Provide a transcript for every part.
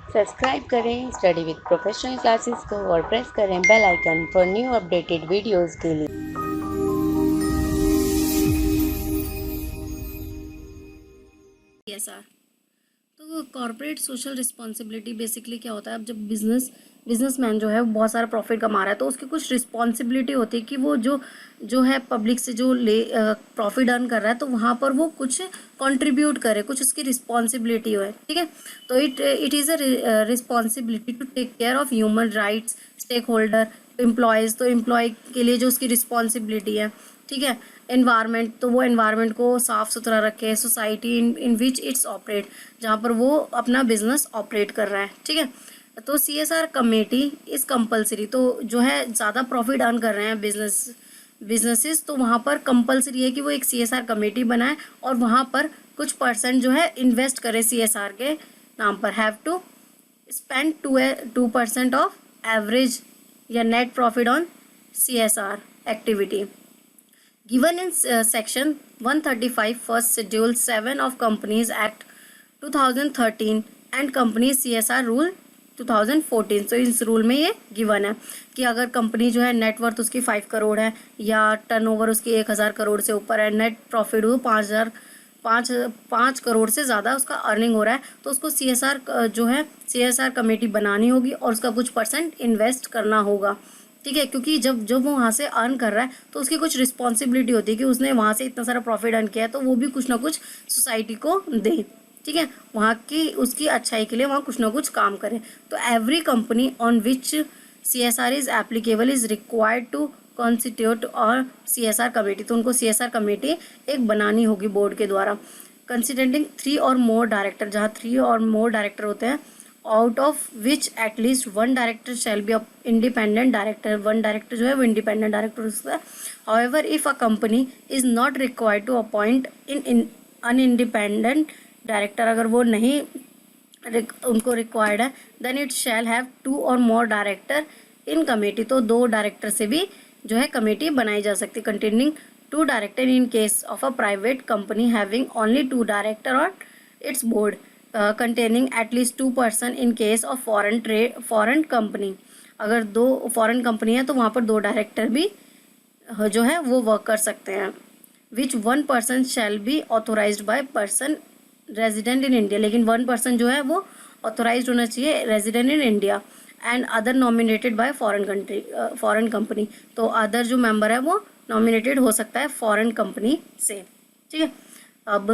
Subscribe करें study with professional classes को और प्रेस करें bell icon for new updated videos के लिए। CSR तो कॉर्पोरेट सोशल रिस्पॉन्सिबिलिटी बेसिकली क्या होता है। अब जब बिजनेसमैन जो है वो बहुत सारा प्रॉफिट कमा रहा है तो उसकी कुछ रिस्पॉन्सिबिलिटी होती है कि वो जो है पब्लिक से जो प्रॉफिट अर्न कर रहा है तो वहाँ पर वो कुछ कंट्रीब्यूट करे, कुछ उसकी रिस्पॉन्सिबिलिटी हो, ठीक है। तो it is a responsibility to take care of human rights, stakeholder, employees, तो एम्प्लॉय के लिए जो उसकी रिस्पॉन्सिबिलिटी है, ठीक है। एनवायरनमेंट, तो वो एनवायरनमेंट को साफ़ सुथरा रखे। Society in which it's operate, जहाँ पर वो अपना बिजनेस ऑपरेट कर रहा है, ठीक है। तो CSR कमेटी इज़ कंपलसरी, तो जो है ज़्यादा प्रॉफिट अर्न कर रहे हैं बिजनेसेस तो वहाँ पर कंपलसरी है कि वो एक CSR कमेटी बनाए और वहाँ पर कुछ परसेंट जो है इन्वेस्ट करे CSR के नाम पर। Have to spend 2% of average या net profit on CSR activity given in section 135 first schedule 7 of Companies Act 2013 and Companies CSR rule 2014। तो इस रूल में ये गिवन है कि अगर कंपनी जो है नेटवर्थ उसकी 5 करोड़ है या टर्नओवर उसकी 1000 करोड़ से ऊपर है, नेट प्रॉफिट वो 5 करोड़ से ज़्यादा उसका अर्निंग हो रहा है, तो उसको CSR जो है CSR कमेटी बनानी होगी और उसका कुछ परसेंट इन्वेस्ट करना होगा, ठीक है। क्योंकि जब वो वहाँ से अर्न कर रहा है तो उसकी कुछ रिस्पॉन्सिबिलिटी होती है कि उसने वहाँ से इतना सारा प्रॉफिट अर्न किया है तो वो भी कुछ ना कुछ सोसाइटी को दे, ठीक है। वहाँ की उसकी अच्छाई के लिए वहाँ कुछ ना कुछ काम करे। तो every company on which CSR is applicable is required to constitute और CSR कमेटी, तो उनको CSR कमेटी एक बनानी होगी बोर्ड के द्वारा। कंसिडरिंग 3 और मोर डायरेक्टर, जहाँ 3 और मोर डायरेक्टर होते हैं, out of which at least 1 director shall be independent director, 1 director जो है वो इंडिपेंडेंट डायरेक्टर हो सकता है। However if a company is not required to appoint in an independent director, अगर वो नहीं उनको रिक्वायर्ड है, देन इट शैल हैव 2 और मोर डायरेक्टर इन कमेटी, तो 2 डायरेक्टर से भी जो है कमेटी बनाई जा सकती है। Containing 2 director in case of a private company having only 2 director on it's board, containing at least 2% in case of foreign company. अगर 2 फॉरेन कंपनी है तो वहाँ पर 2 डायरेक्टर भी जो है वो वर्क कर सकते हैं। Which 1% shall be authorised by person resident in India, लेकिन 1% जो है वो ऑथोराइज्ड होना चाहिए resident in India and other nominated by foreign company, तो अदर जो मेंबर है वो नॉमिनेटेड हो सकता है फॉरेन कंपनी से, ठीक है। अब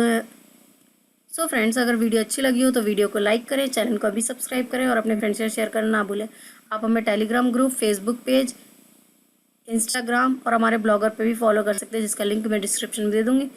सो फ्रेंड्स, अगर वीडियो अच्छी लगी हो तो वीडियो को लाइक करें, चैनल को अभी सब्सक्राइब करें और अपने फ्रेंड्स से शेयर करना ना भूलें। आप हमें Telegram group, Facebook page, Instagram और हमारे ब्लॉगर पे भी फॉलो कर सकते हैं, जिसका लिंक मैं डिस्क्रिप्शन में दे दूँगी।